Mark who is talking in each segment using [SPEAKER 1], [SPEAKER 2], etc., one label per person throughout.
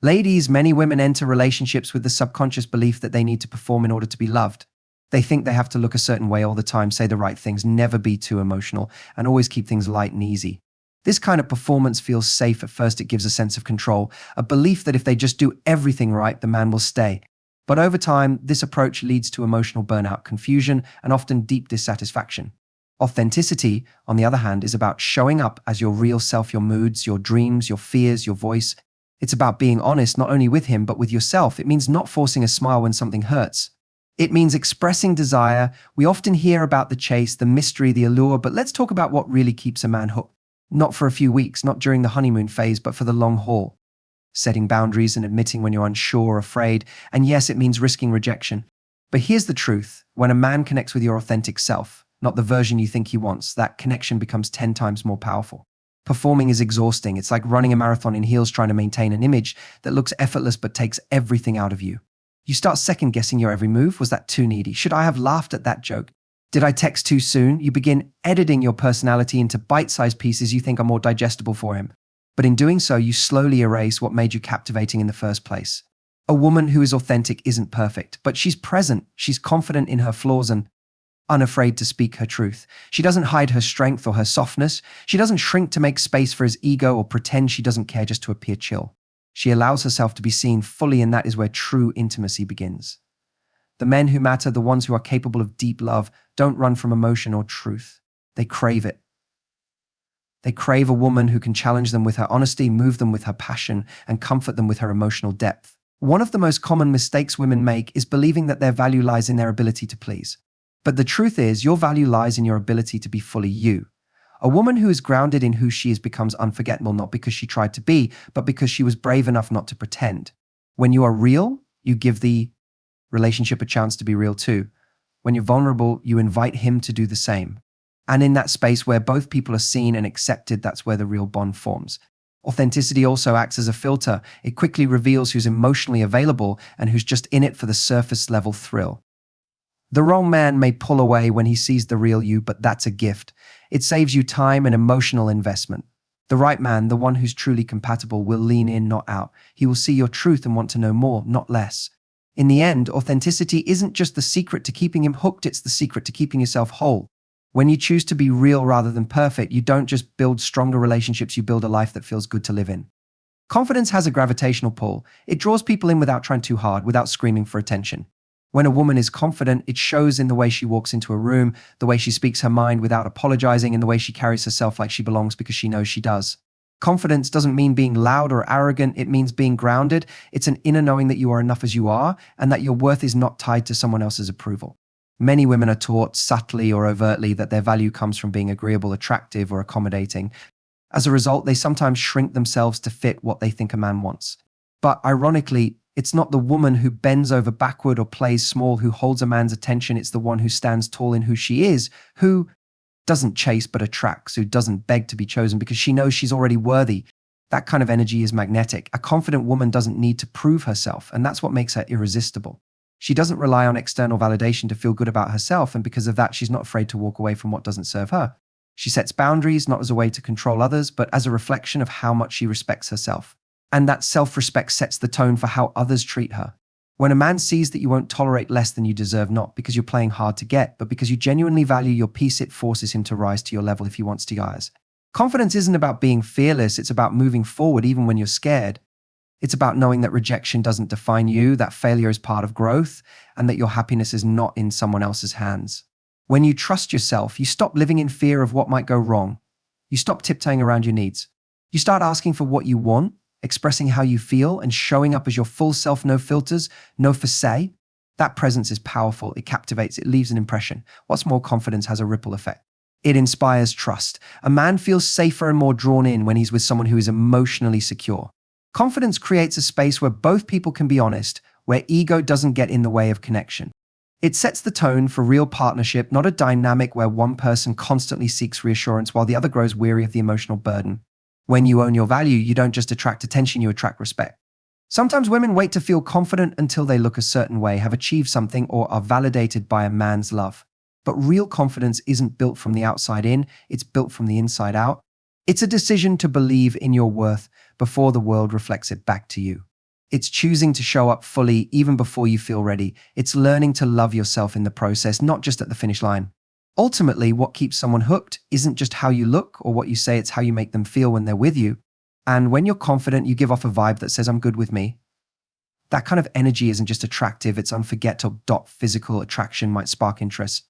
[SPEAKER 1] Ladies, many women enter relationships with the subconscious belief that they need to perform in order to be loved. They think they have to look a certain way all the time, say the right things, never be too emotional, and always keep things light and easy. This kind of performance feels safe at first. It gives a sense of control, a belief that if they just do everything right, the man will stay. But over time, this approach leads to emotional burnout, confusion, and often deep dissatisfaction. Authenticity, on the other hand, is about showing up as your real self, your moods, your dreams, your fears, your voice. It's about being honest not only with him, but with yourself. It means not forcing a smile when something hurts. It means expressing desire. We often hear about the chase, the mystery, the allure, but let's talk about what really keeps a man hooked. Not for a few weeks, not during the honeymoon phase, but for the long haul. Setting boundaries and admitting when you're unsure or afraid. And yes, it means risking rejection. But here's the truth. When a man connects with your authentic self, not the version you think he wants, that connection becomes 10 times more powerful. Performing is exhausting. It's like running a marathon in heels trying to maintain an image that looks effortless but takes everything out of you. You start second-guessing your every move. Was that too needy? Should I have laughed at that joke? Did I text too soon? You begin editing your personality into bite-sized pieces you think are more digestible for him. But in doing so, you slowly erase what made you captivating in the first place. A woman who is authentic isn't perfect, but she's present. She's confident in her flaws and unafraid to speak her truth. She doesn't hide her strength or her softness. She doesn't shrink to make space for his ego or pretend she doesn't care just to appear chill. She allows herself to be seen fully, and that is where true intimacy begins. The men who matter, the ones who are capable of deep love, don't run from emotion or truth. They crave it. They crave a woman who can challenge them with her honesty, move them with her passion, and comfort them with her emotional depth. One of the most common mistakes women make is believing that their value lies in their ability to please. But the truth is, your value lies in your ability to be fully you. A woman who is grounded in who she is becomes unforgettable, not because she tried to be, but because she was brave enough not to pretend. When you are real, you give the relationship a chance to be real too. When you're vulnerable, you invite him to do the same. And in that space where both people are seen and accepted, that's where the real bond forms. Authenticity also acts as a filter. It quickly reveals who's emotionally available and who's just in it for the surface level thrill. The wrong man may pull away when he sees the real you, but that's a gift. It saves you time and emotional investment. The right man, the one who's truly compatible, will lean in, not out. He will see your truth and want to know more, not less. In the end, authenticity isn't just the secret to keeping him hooked, it's the secret to keeping yourself whole. When you choose to be real rather than perfect, you don't just build stronger relationships, you build a life that feels good to live in. Confidence has a gravitational pull. It draws people in without trying too hard, without screaming for attention. When a woman is confident, it shows in the way she walks into a room, the way she speaks her mind without apologizing, and the way she carries herself like she belongs because she knows she does. Confidence doesn't mean being loud or arrogant, it means being grounded. It's an inner knowing that you are enough as you are, and that your worth is not tied to someone else's approval. Many women are taught, subtly or overtly, that their value comes from being agreeable, attractive, or accommodating. As a result, they sometimes shrink themselves to fit what they think a man wants. But ironically, it's not the woman who bends over backward or plays small who holds a man's attention. It's the one who stands tall in who she is, who doesn't chase but attracts, who doesn't beg to be chosen because she knows she's already worthy. That kind of energy is magnetic. A confident woman doesn't need to prove herself, and that's what makes her irresistible. She doesn't rely on external validation to feel good about herself, and because of that, she's not afraid to walk away from what doesn't serve her. She sets boundaries not as a way to control others, but as a reflection of how much she respects herself. And that self-respect sets the tone for how others treat her. When a man sees that you won't tolerate less than you deserve, not because you're playing hard to get, but because you genuinely value your peace, it forces him to rise to your level if he wants to rise. Confidence isn't about being fearless, it's about moving forward even when you're scared. It's about knowing that rejection doesn't define you, that failure is part of growth, and that your happiness is not in someone else's hands. When you trust yourself, you stop living in fear of what might go wrong. You stop tiptoeing around your needs. You start asking for what you want, expressing how you feel, and showing up as your full self, no filters, no facade. That presence is powerful, it captivates, it leaves an impression. What's more, confidence has a ripple effect. It inspires trust. A man feels safer and more drawn in when he's with someone who is emotionally secure. Confidence creates a space where both people can be honest, where ego doesn't get in the way of connection. It sets the tone for real partnership, not a dynamic where one person constantly seeks reassurance while the other grows weary of the emotional burden. When you own your value, you don't just attract attention, you attract respect. Sometimes women wait to feel confident until they look a certain way, have achieved something, or are validated by a man's love. But real confidence isn't built from the outside in, it's built from the inside out. It's a decision to believe in your worth before the world reflects it back to you. It's choosing to show up fully even before you feel ready. It's learning to love yourself in the process, not just at the finish line. Ultimately, what keeps someone hooked isn't just how you look or what you say, it's how you make them feel when they're with you. And when you're confident, you give off a vibe that says, I'm good with me. That kind of energy isn't just attractive, it's unforgettable. Physical attraction might spark interest,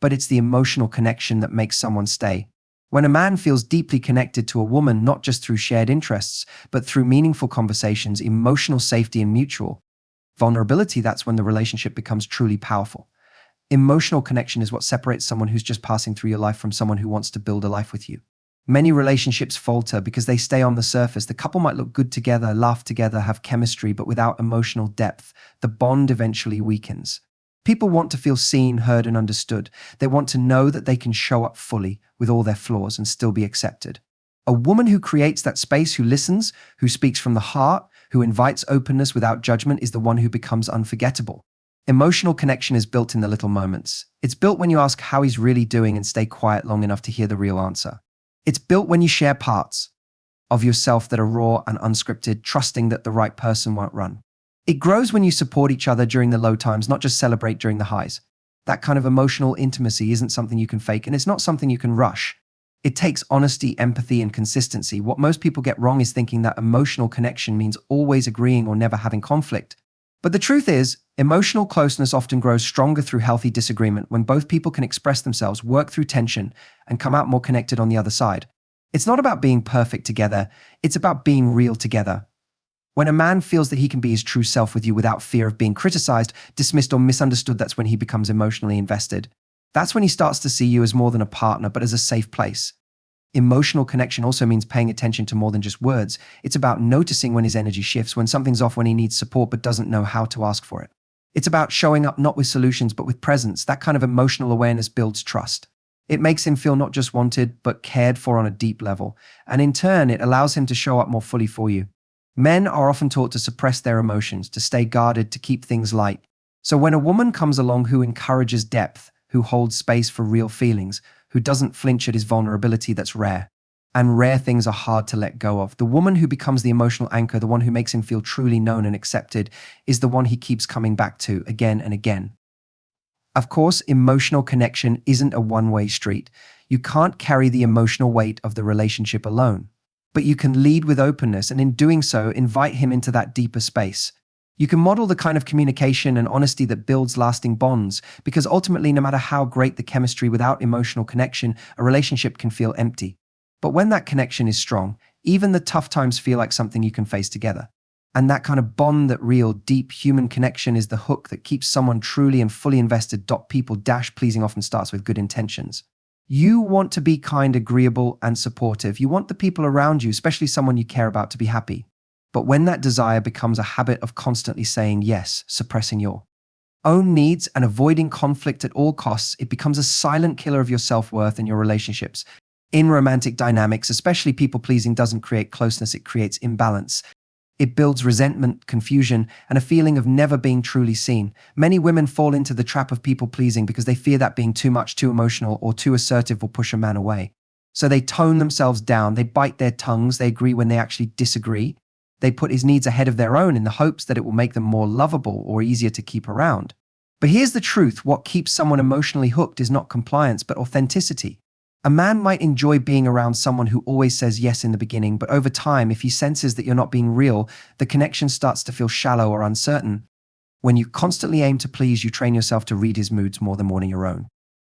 [SPEAKER 1] but it's the emotional connection that makes someone stay. When a man feels deeply connected to a woman, not just through shared interests, but through meaningful conversations, emotional safety, and mutual vulnerability, that's when the relationship becomes truly powerful. Emotional connection is what separates someone who's just passing through your life from someone who wants to build a life with you. Many relationships falter because they stay on the surface. The couple might look good together, laugh together, have chemistry, but without emotional depth, the bond eventually weakens. People want to feel seen, heard, and understood. They want to know that they can show up fully with all their flaws and still be accepted. A woman who creates that space, who listens, who speaks from the heart, who invites openness without judgment, is the one who becomes unforgettable. Emotional connection is built in the little moments. It's built when you ask how he's really doing and stay quiet long enough to hear the real answer. It's built when you share parts of yourself that are raw and unscripted, trusting that the right person won't run. It grows when you support each other during the low times, not just celebrate during the highs. That kind of emotional intimacy isn't something you can fake, and it's not something you can rush. It takes honesty, empathy, and consistency. What most people get wrong is thinking that emotional connection means always agreeing or never having conflict. But the truth is, emotional closeness often grows stronger through healthy disagreement, when both people can express themselves, work through tension, and come out more connected on the other side. It's not about being perfect together, it's about being real together. When a man feels that he can be his true self with you without fear of being criticized, dismissed, or misunderstood, that's when he becomes emotionally invested. That's when he starts to see you as more than a partner, but as a safe place. Emotional connection also means paying attention to more than just words. It's about noticing when his energy shifts, when something's off, when he needs support but doesn't know how to ask for it. It's about showing up not with solutions but with presence. That kind of emotional awareness builds trust. It makes him feel not just wanted but cared for on a deep level, and in turn it allows him to show up more fully for you. Men are often taught to suppress their emotions, to stay guarded, to keep things light. So when a woman comes along who encourages depth, who holds space for real feelings, who doesn't flinch at his vulnerability, that's rare. And rare things are hard to let go of. The woman who becomes the emotional anchor, the one who makes him feel truly known and accepted, is the one he keeps coming back to again and again. Of course, emotional connection isn't a one-way street. You can't carry the emotional weight of the relationship alone. But you can lead with openness, and in doing so, invite him into that deeper space. You can model the kind of communication and honesty that builds lasting bonds, because ultimately, no matter how great the chemistry, without emotional connection, a relationship can feel empty. But when that connection is strong, even the tough times feel like something you can face together. And that kind of bond, that real, deep human connection, is the hook that keeps someone truly and fully invested. Pleasing often starts with good intentions. You want to be kind, agreeable, and supportive. You want the people around you, especially someone you care about, to be happy. But when that desire becomes a habit of constantly saying yes, suppressing your own needs, and avoiding conflict at all costs, it becomes a silent killer of your self-worth and your relationships. In romantic dynamics, especially, people-pleasing doesn't create closeness, it creates imbalance. It builds resentment, confusion, and a feeling of never being truly seen. Many women fall into the trap of people-pleasing because they fear that being too much, too emotional, or too assertive will push a man away. So they tone themselves down, they bite their tongues, they agree when they actually disagree. They put his needs ahead of their own in the hopes that it will make them more lovable or easier to keep around. But here's the truth: what keeps someone emotionally hooked is not compliance, but authenticity. A man might enjoy being around someone who always says yes in the beginning, but over time, if he senses that you're not being real, the connection starts to feel shallow or uncertain. When you constantly aim to please, you train yourself to read his moods more than wanting your own.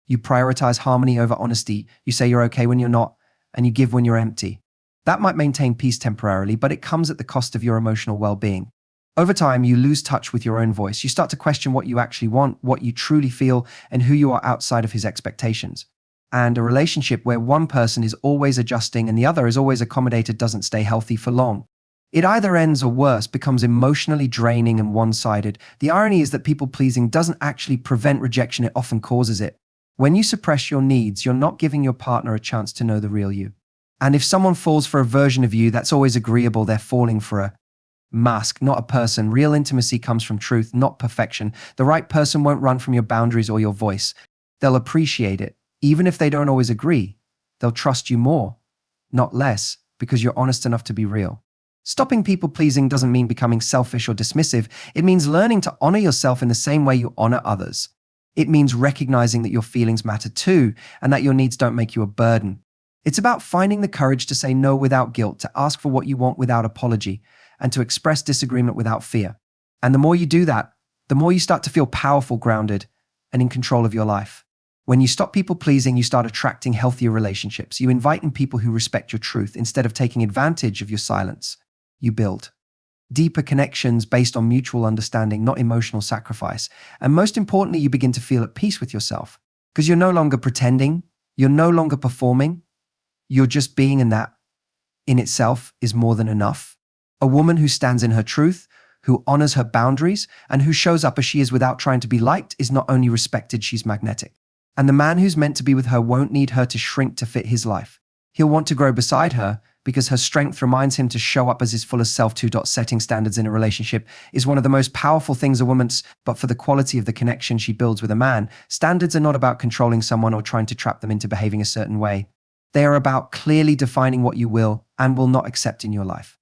[SPEAKER 1] You prioritize harmony over honesty, you say you're okay when you're not, and you give when you're empty. That might maintain peace temporarily, but it comes at the cost of your emotional well-being. Over time, you lose touch with your own voice. You start to question what you actually want, what you truly feel, and who you are outside of his expectations. And a relationship where one person is always adjusting and the other is always accommodated doesn't stay healthy for long. It either ends, or worse, becomes emotionally draining and one-sided. The irony is that people-pleasing doesn't actually prevent rejection, it often causes it. When you suppress your needs, you're not giving your partner a chance to know the real you. And if someone falls for a version of you that's always agreeable, they're falling for a mask, not a person. Real intimacy comes from truth, not perfection. The right person won't run from your boundaries or your voice. They'll appreciate it. Even if they don't always agree, they'll trust you more, not less, because you're honest enough to be real. Stopping people pleasing doesn't mean becoming selfish or dismissive. It means learning to honor yourself in the same way you honor others. It means recognizing that your feelings matter too, and that your needs don't make you a burden. It's about finding the courage to say no without guilt, to ask for what you want without apology, and to express disagreement without fear. And the more you do that, the more you start to feel powerful, grounded, and in control of your life. When you stop people pleasing, you start attracting healthier relationships. You invite in people who respect your truth instead of taking advantage of your silence. You build deeper connections based on mutual understanding, not emotional sacrifice. And most importantly, you begin to feel at peace with yourself because you're no longer pretending, you're no longer performing, you're just being, and that in itself is more than enough. A woman who stands in her truth, who honors her boundaries, and who shows up as she is without trying to be liked is not only respected, she's magnetic. And the man who's meant to be with her won't need her to shrink to fit his life. He'll want to grow beside her because her strength reminds him to show up as his fullest self. Setting standards in a relationship is one of the most powerful things a woman's, but for the quality of the connection she builds with a man, standards are not about controlling someone or trying to trap them into behaving a certain way. They are about clearly defining what you will and will not accept in your life.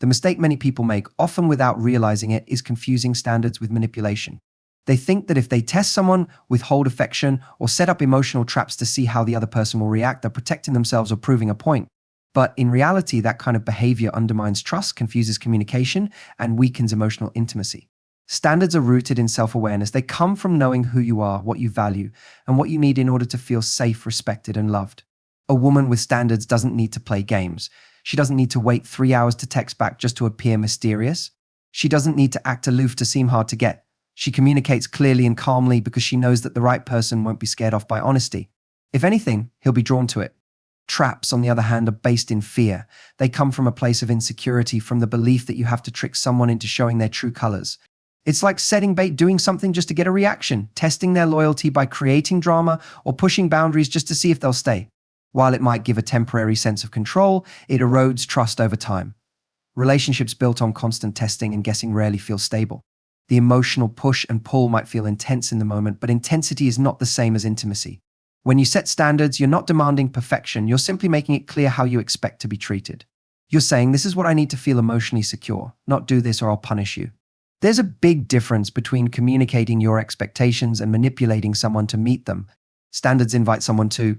[SPEAKER 1] The mistake many people make, often without realizing it, is confusing standards with manipulation. They think that if they test someone, withhold affection, or set up emotional traps to see how the other person will react, they're protecting themselves or proving a point. But in reality, that kind of behavior undermines trust, confuses communication, and weakens emotional intimacy. Standards are rooted in self-awareness. They come from knowing who you are, what you value, and what you need in order to feel safe, respected, and loved. A woman with standards doesn't need to play games. She doesn't need to wait 3 hours to text back just to appear mysterious. She doesn't need to act aloof to seem hard to get. She communicates clearly and calmly because she knows that the right person won't be scared off by honesty. If anything, he'll be drawn to it. Traps, on the other hand, are based in fear. They come from a place of insecurity, from the belief that you have to trick someone into showing their true colors. It's like setting bait, doing something just to get a reaction, testing their loyalty by creating drama or pushing boundaries just to see if they'll stay. While it might give a temporary sense of control, it erodes trust over time. Relationships built on constant testing and guessing rarely feel stable. The emotional push and pull might feel intense in the moment, but intensity is not the same as intimacy. When you set standards, you're not demanding perfection, you're simply making it clear how you expect to be treated. You're saying, this is what I need to feel emotionally secure, not do this or I'll punish you. There's a big difference between communicating your expectations and manipulating someone to meet them. Standards invite someone to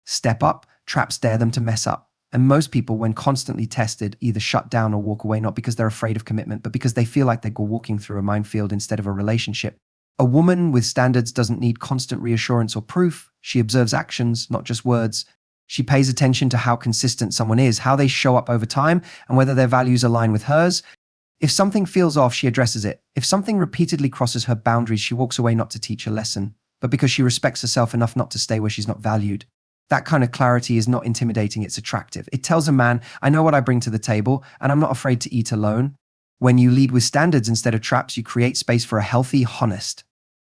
[SPEAKER 1] step up, traps dare them to mess up. And most people, when constantly tested, either shut down or walk away, not because they're afraid of commitment, but because they feel like they're walking through a minefield instead of a relationship. A woman with standards doesn't need constant reassurance or proof. She observes actions, not just words. She pays attention to how consistent someone is, how they show up over time, and whether their values align with hers. If something feels off, she addresses it. If something repeatedly crosses her boundaries, she walks away not to teach a lesson, but because she respects herself enough not to stay where she's not valued. That kind of clarity is not intimidating, it's attractive. It tells a man, I know what I bring to the table, and I'm not afraid to eat alone. When you lead with standards instead of traps, you create space for a healthy, honest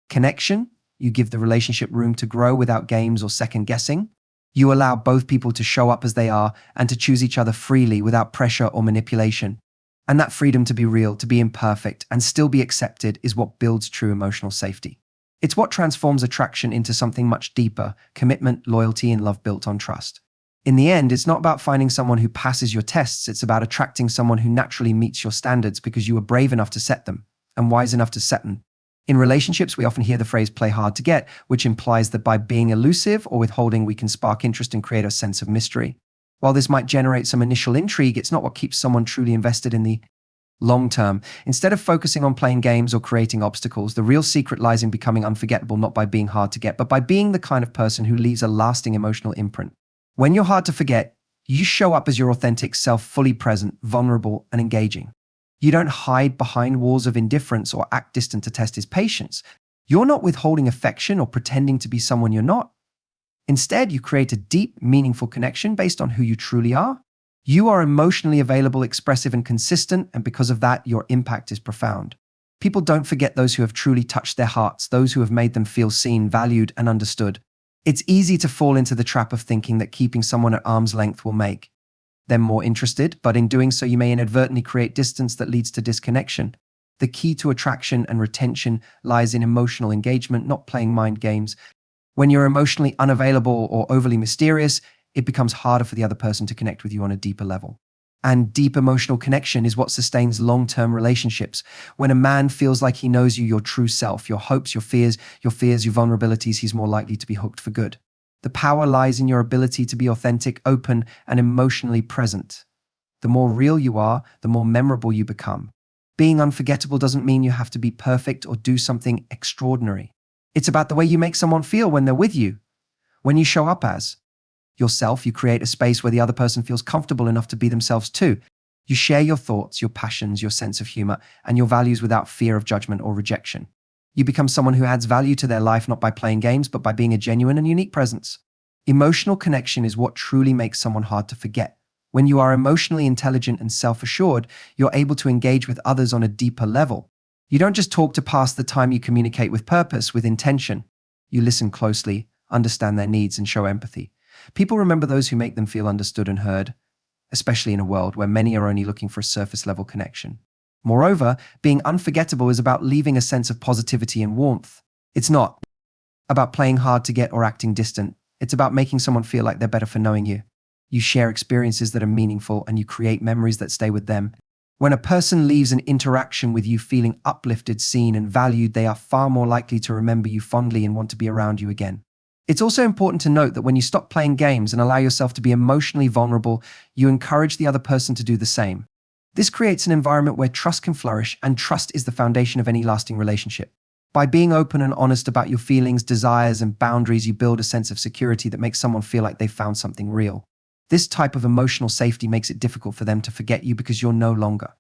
[SPEAKER 1] connection. You give the relationship room to grow without games or second guessing. You allow both people to show up as they are and to choose each other freely without pressure or manipulation. And that freedom to be real, to be imperfect, and still be accepted is what builds true emotional safety. It's what transforms attraction into something much deeper: commitment, loyalty, and love built on trust. In the end, it's not about finding someone who passes your tests. It's about attracting someone who naturally meets your standards because you were brave enough to set them and wise enough to set them. In relationships, we often hear the phrase play hard to get, which implies that by being elusive or withholding, we can spark interest and create a sense of mystery. While this might generate some initial intrigue, it's not what keeps someone truly invested in the long term. Instead of focusing on playing games or creating obstacles, the real secret lies in becoming unforgettable, not by being hard to get, but by being the kind of person who leaves a lasting emotional imprint. When you're hard to forget, you show up as your authentic self, fully present, vulnerable, and engaging. You don't hide behind walls of indifference or act distant to test his patience. You're not withholding affection or pretending to be someone you're not. Instead, you create a deep, meaningful connection based on who you truly are. You are emotionally available, expressive, and consistent, and because of that, your impact is profound. People don't forget those who have truly touched their hearts, those who have made them feel seen, valued, and understood. It's easy to fall into the trap of thinking that keeping someone at arm's length will make them more interested, but in doing so, you may inadvertently create distance that leads to disconnection. The key to attraction and retention lies in emotional engagement, not playing mind games. When you're emotionally unavailable or overly mysterious, it becomes harder for the other person to connect with you on a deeper level. And deep emotional connection is what sustains long-term relationships. When a man feels like he knows you, your true self, your hopes, your vulnerabilities, he's more likely to be hooked for good. The power lies in your ability to be authentic, open, and emotionally present. The more real you are, the more memorable you become. Being unforgettable doesn't mean you have to be perfect or do something extraordinary. It's about the way you make someone feel when they're with you. When you show up as yourself, you create a space where the other person feels comfortable enough to be themselves too. You share your thoughts, your passions, your sense of humor, and your values without fear of judgment or rejection. You become someone who adds value to their life not by playing games, but by being a genuine and unique presence. Emotional connection is what truly makes someone hard to forget. When you are emotionally intelligent and self-assured, you're able to engage with others on a deeper level. You don't just talk to pass the time, you communicate with purpose, with intention. You listen closely, understand their needs, and show empathy. People remember those who make them feel understood and heard, especially in a world where many are only looking for a surface-level connection. Moreover, being unforgettable is about leaving a sense of positivity and warmth. It's not about playing hard to get or acting distant. It's about making someone feel like they're better for knowing you. You share experiences that are meaningful and you create memories that stay with them. When a person leaves an interaction with you feeling uplifted, seen, and valued, they are far more likely to remember you fondly and want to be around you again. It's also important to note that when you stop playing games and allow yourself to be emotionally vulnerable, you encourage the other person to do the same. This creates an environment where trust can flourish, and trust is the foundation of any lasting relationship. By being open and honest about your feelings, desires, and boundaries, you build a sense of security that makes someone feel like they've found something real. This type of emotional safety makes it difficult for them to forget you because you're no longer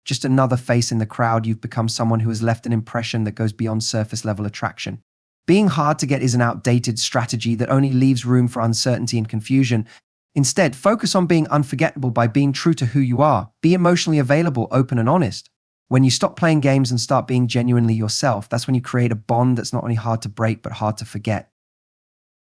[SPEAKER 1] just another face in the crowd. You've become someone who has left an impression that goes beyond surface-level attraction. Being hard to get is an outdated strategy that only leaves room for uncertainty and confusion. Instead, focus on being unforgettable by being true to who you are. Be emotionally available, open, and honest. When you stop playing games and start being genuinely yourself, that's when you create a bond that's not only hard to break, but hard to forget.